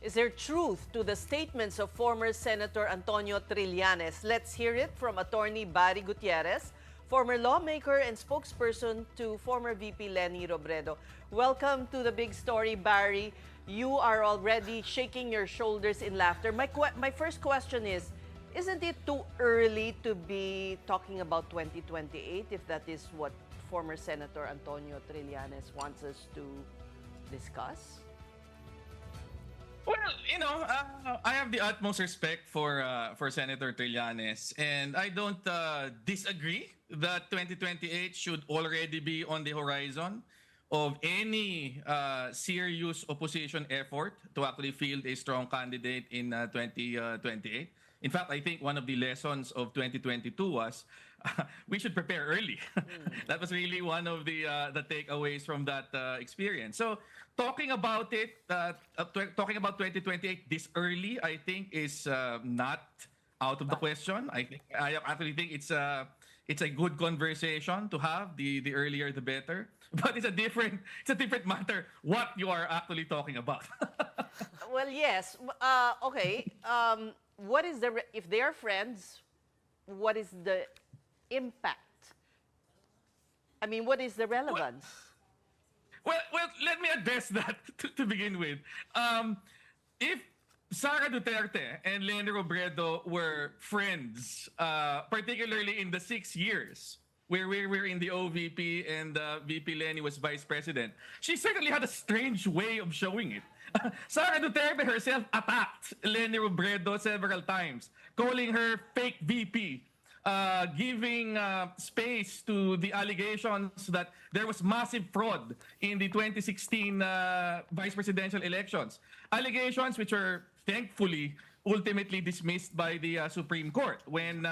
Is there truth to the statements of former Senator Antonio Trillanes? Let's hear it from Attorney Barry Gutierrez, former lawmaker and spokesperson to former VP Leni Robredo. Welcome to the big story, Barry. You are already shaking your shoulders in laughter. My first question is, isn't it too early to be talking about 2028 if that is what former Senator Antonio Trillanes wants us to discuss? Well, I have the utmost respect for Senator Trillanes, and I don't disagree that 2028 should already be on the horizon of any serious opposition effort to actually field a strong candidate in 2028. In fact, I think one of the lessons of 2022 was we should prepare early. That was really one of the takeaways from that experience. So talking about it, talking about 2028 this early, I think is not out of the question. I actually think it's a good conversation to have. The earlier the better. But it's a different matter what you are actually talking about. Well, yes. Okay. What is if they are friends? What is the impact? I mean, what is the relevance? Well, let me address that to begin with. If Sara Duterte and Leni Robredo were friends, particularly in the 6 years where we were in the OVP and VP Leni was vice president, she certainly had a strange way of showing it. Sara Duterte herself attacked Leni Robredo several times, calling her fake VP, giving space to the allegations that there was massive fraud in the 2016 vice presidential elections. Allegations which were thankfully ultimately dismissed by the Supreme Court when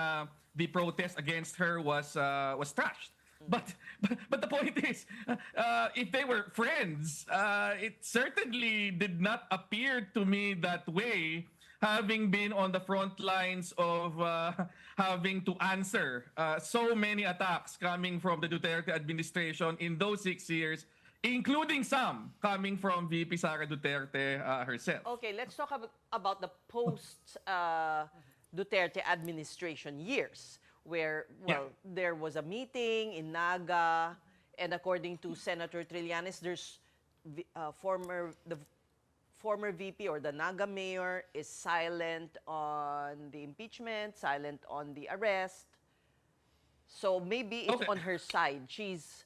the protest against her was trashed. But the point is, if they were friends, it certainly did not appear to me that way, having been on the front lines of having to answer so many attacks coming from the Duterte administration in those 6 years, including some coming from VP Sara Duterte herself. Okay, let's talk about the post-Duterte administration years, where, well, there was a meeting in Naga, and according to Senator Trillanes, there's the former VP or the Naga mayor is silent on the impeachment, silent on the arrest. So maybe it's on her side. She's,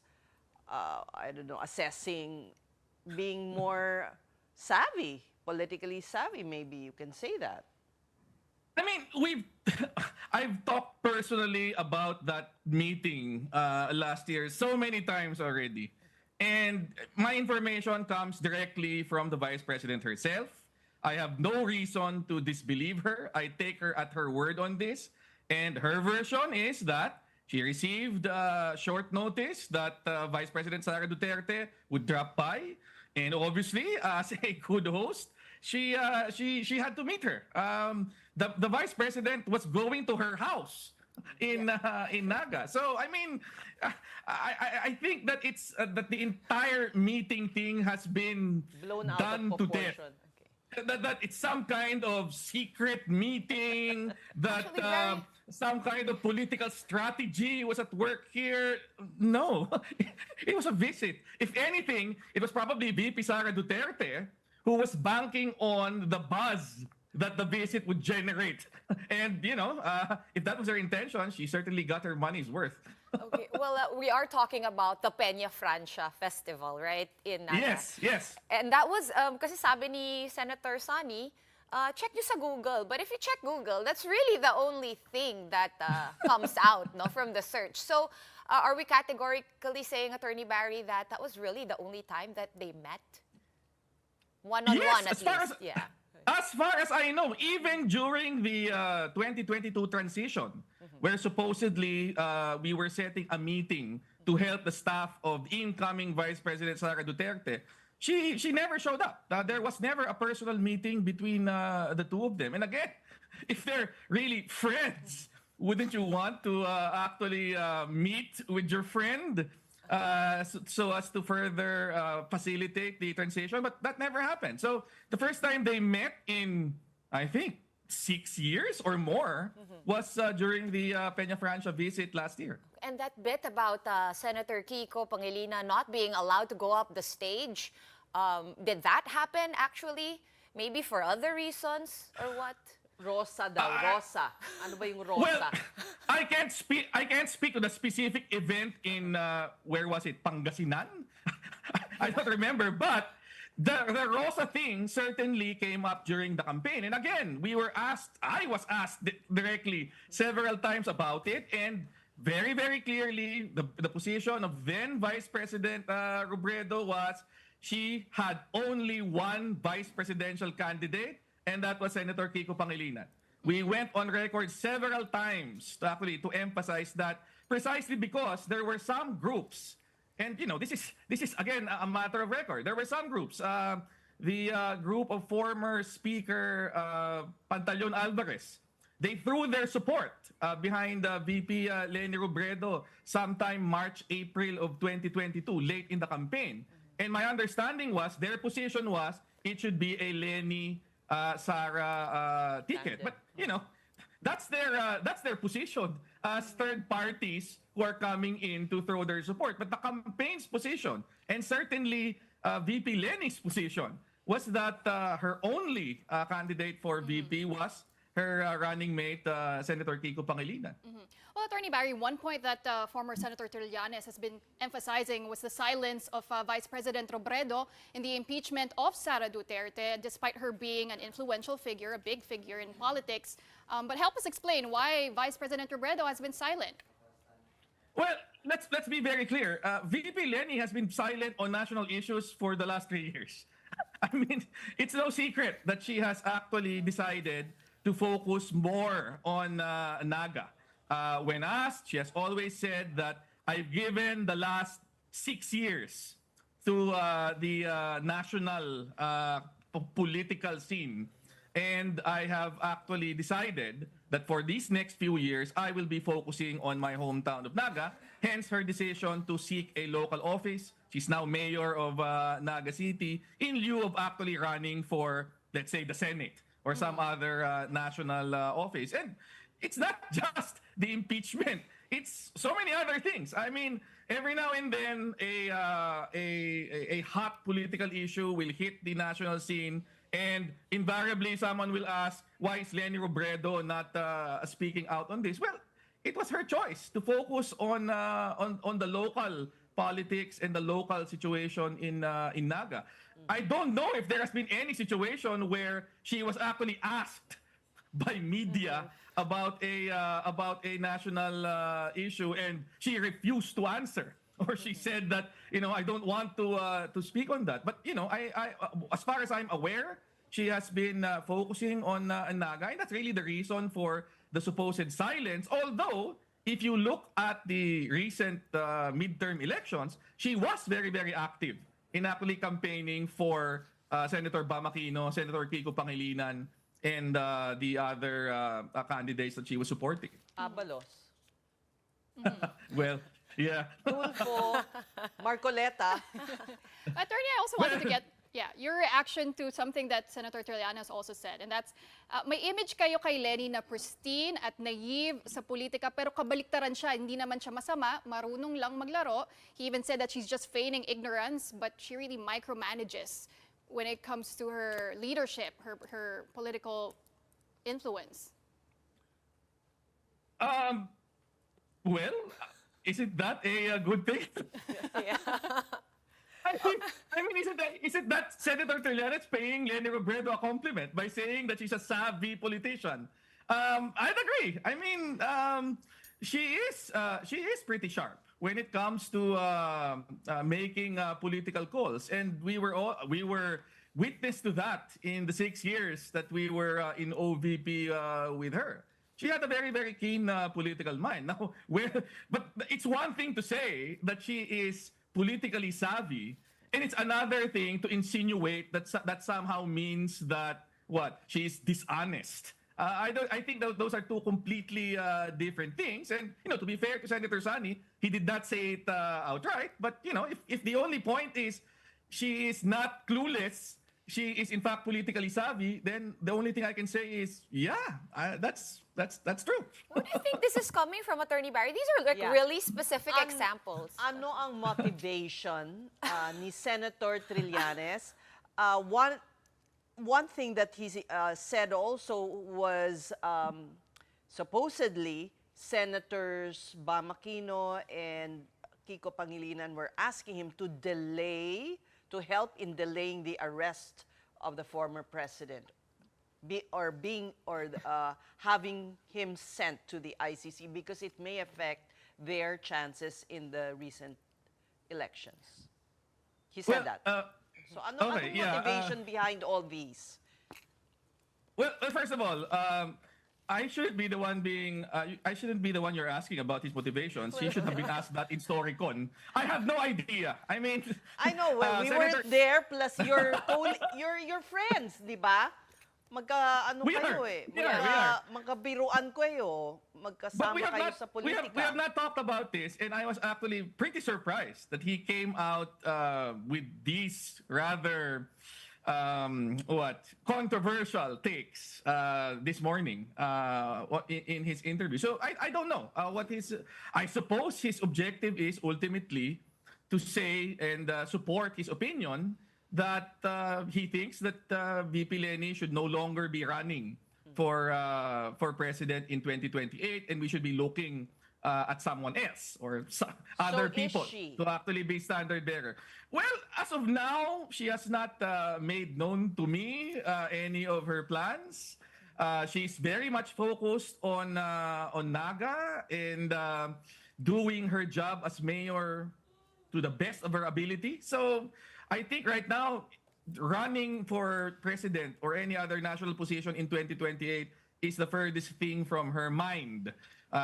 I don't know, assessing, being more savvy, politically savvy, maybe you can say that. I mean, I've talked personally about that meeting last year so many times already. And my information comes directly from the vice president herself. I have no reason to disbelieve her. I take her at her word on this. And her version is that she received short notice that Vice President Sara Duterte would drop by. And obviously, as a good host, she had to meet her. The vice president was going to her house in Naga. So I mean, I think that it's that the entire meeting thing has been blown out done of to death. proportion. That it's some kind of secret meeting, that some kind of political strategy was at work here. No, it was a visit. If anything, it was probably VP Sara Duterte who was banking on the buzz that the visit would generate. And, if that was her intention, she certainly got her money's worth. Okay, well, we are talking about the Peña Francia Festival, right? In Naga. Yes. And that was, kasi sabi ni Senator Sonny, check nyo sa Google. But if you check Google, that's really the only thing that comes out from the search. So are we categorically saying, Attorney Barry, that that was really the only time that they met? One-on-one, at least. As far as I know, even during the 2022 transition, where supposedly we were setting a meeting to help the staff of incoming Vice President Sara Duterte, she never showed up. There was never a personal meeting between the two of them. And again, if they're really friends, wouldn't you want to actually meet with your friend? so as to further facilitate the transition, but that never happened. So the first time they met in, I think, 6 years or more was during the Peña Francia visit last year. And that bit about Senator Kiko Pangilinan not being allowed to go up the stage, did that happen actually? Maybe for other reasons or what? Rosa daw, Rosa. Ano ba yung Rosa? Well, I can't speak to the specific event in where was it? Pangasinan? I don't remember, but the Rosa thing certainly came up during the campaign. And again, I was asked directly several times about it, and very, very clearly the position of then Vice President Robredo was she had only one vice presidential candidate, and that was Senator Kiko Pangilinan. We went on record several times to emphasize that precisely because there were some groups, and this is again a matter of record. There were some groups, the group of former Speaker Pantaleon Alvarez, they threw their support behind VP Leni Robredo sometime March, April of 2022, late in the campaign. And my understanding was their position was it should be a Leni Sara ticket. But that's their position as third parties who are coming in to throw their support. But the campaign's position, and certainly VP Leni's position, was that her only candidate for VP was her running mate, Senator Kiko Pangilinan. Well, Attorney Barry, one point that former Senator Trillanes has been emphasizing was the silence of Vice President Robredo in the impeachment of Sara Duterte, despite her being an influential figure, a big figure in politics. But help us explain why Vice President Robredo has been silent. Well, let's be very clear. VP Leni has been silent on national issues for the last 3 years. I mean, it's no secret that she has actually decided to focus more on Naga. When asked, she has always said that I've given the last 6 years to the national political scene. And I have actually decided that for these next few years, I will be focusing on my hometown of Naga. Hence her decision to seek a local office. She's now mayor of Naga City in lieu of actually running for, let's say, the Senate or some other national office. And it's not just the impeachment. It's so many other things. I mean, every now and then, a hot political issue will hit the national scene, and invariably someone will ask, why is Leni Robredo not speaking out on this? Well, it was her choice to focus on the local politics and the local situation in Naga. I don't know if there has been any situation where she was actually asked by media about a national issue and she refused to answer, or she said that I don't want to speak on that. But I as far as I'm aware, she has been focusing on Naga, and that's really the reason for the supposed silence. Although if you look at the recent midterm elections, she was very, very active in actually campaigning for Senator Bamakino, Senator Kiko Pangilinan, and the other candidates that she was supporting. Abalos. Well, yeah. Tulfo, Marcoleta. Attorney, I also wanted to get your reaction to something that Senator Trillanes also said, and that's, may image kayo kay Leni na pristine at naive sa politika, pero kabaliktaran siya, hindi naman siya masama, marunong lang maglaro. He even said that she's just feigning ignorance, but she really micromanages when it comes to her leadership, her political influence. Well, isn't that a good thing? Yeah. I mean, isn't that Senator Trillanes paying Leni Robredo a compliment by saying that she's a savvy politician? I'd agree. I mean, she is pretty sharp when it comes to making political calls, and we were witness to that in the 6 years that we were in OVP with her. She had a very, very keen political mind. Now, but it's one thing to say that she is politically savvy, and it's another thing to insinuate that somehow means that she's dishonest I think those are two completely different things. And to be fair to Senator Sani, he did not say it outright. But if the only point is she is not clueless, she is in fact politically savvy, then the only thing I can say is, that's true. Where do you think this is coming from, Attorney Barry? These are like Yeah. really specific examples. Ano ang motivation ni Senator Trillanes? One thing that he said also was supposedly Senators Bam Aquino and Kiko Pangilinan were asking him to help in delaying the arrest of the former president, having him sent to the ICC because it may affect their chances in the recent elections. He said that. So anong motivation behind all these? Well, first of all, I shouldn't be the one you're asking about his motivations. He should have been asked that in Storycon. I have no idea. I mean, I know, well, we weren't there, plus your friends, di ba? We are. Magkabiruan kayo, magkasama kayo sa politika. We have not talked about this, and I was actually pretty surprised that he came out with these rather controversial takes this morning in his interview. So I don't know I suppose his objective is ultimately to say and support his opinion that he thinks that VP Leni should no longer be running for president in 2028, and we should be looking at someone else or other people to actually be standard bearer. Well, as of now, she has not made known to me any of her plans. She's very much focused on Naga and doing her job as mayor to the best of her ability. So I think right now, running for president or any other national position in 2028 is the furthest thing from her mind.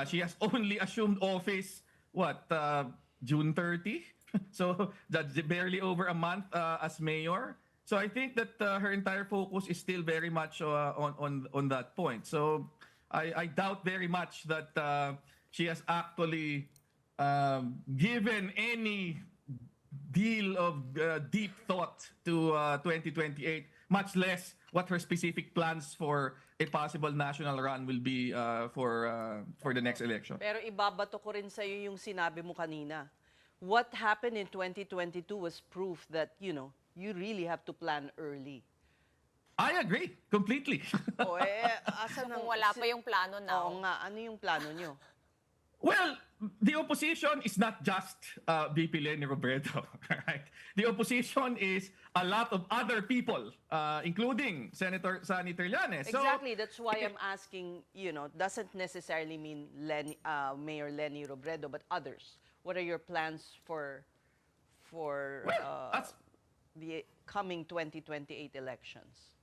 She has only assumed office, June 30? So that's barely over a month as mayor. So I think that her entire focus is still very much on that point. So I doubt very much that she has actually given any deal of deep thought to 2028, much less what her specific plans for a possible national run will be for the next election. Pero ibabato ko rin sa'yo yung sinabi mo kanina. What happened in 2022 was proof that, you really have to plan early. I agree completely. Asa Kung wala pa yung plano na. Oo nga, ano yung plano nyo? Well, the opposition is not just VP Leni Robredo, right? The opposition is a lot of other people, including Senator Sani Trillanes. Exactly, that's why I'm asking, doesn't necessarily mean Mayor Leni Robredo, but others. What are your plans for the coming 2028 elections?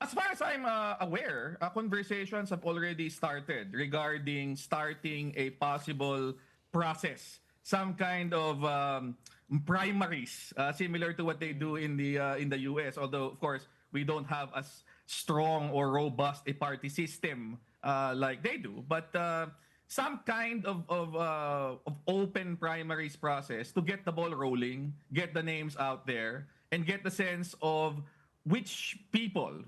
As far as I'm aware, conversations have already started regarding starting a possible process, some kind of primaries, similar to what they do in the US. Although, of course, we don't have as strong or robust a party system like they do. But some kind of open primaries process to get the ball rolling, get the names out there, and get the sense of which people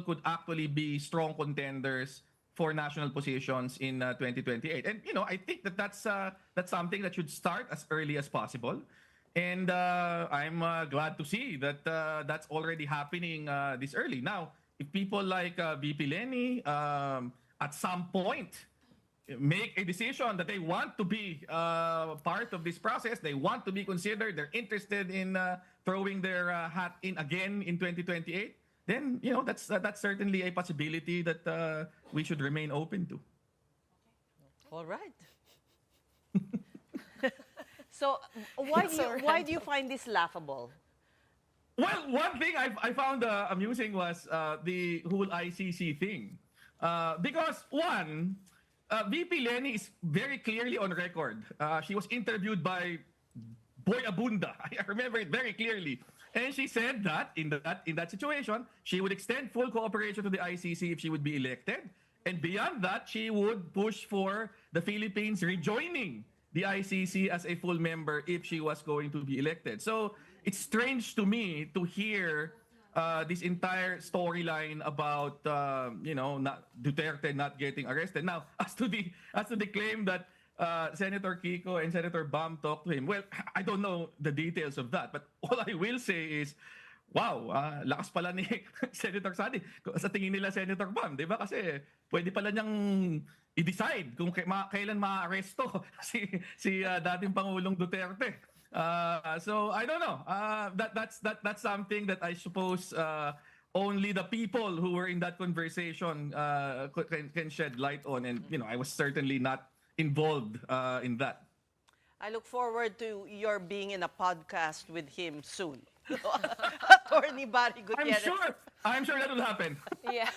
could actually be strong contenders for national positions in 2028. And I think that's something that should start as early as possible. And I'm glad to see that that's already happening this early. Now, if people like VP Leni at some point make a decision that they want to be part of this process, they want to be considered, they're interested in throwing their hat in again in 2028, then that's certainly a possibility that we should remain open to. All right. So why do you find this laughable? Well, one thing I found amusing was the whole ICC thing, because one, VP Leni is very clearly on record. She was interviewed by Boy Abunda. I remember it very clearly. And she said that in that situation, she would extend full cooperation to the ICC if she would be elected. And beyond that, she would push for the Philippines rejoining the ICC as a full member if she was going to be elected. So it's strange to me to hear this entire storyline about Duterte not getting arrested. Now, as to the claim that Senator Kiko and Senator Bam talked to him, well, I don't know the details of that, but all I will say is, wow, lakas pala ni Senator Sani. Sa tingin nila Senator Bam, di ba? Kasi pwede pala niyang i-decide kung kailan ma-aresto si dating Pangulong Duterte. So I don't know. That's something that I suppose only the people who were in that conversation can shed light on. And I was certainly not involved in that. I look forward to your being in a podcast with him soon. Attorney Barry Gutierrez. I'm sure that will happen. Yeah.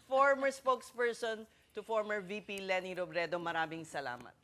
Former spokesperson to former VP Leni Robredo, maraming salamat.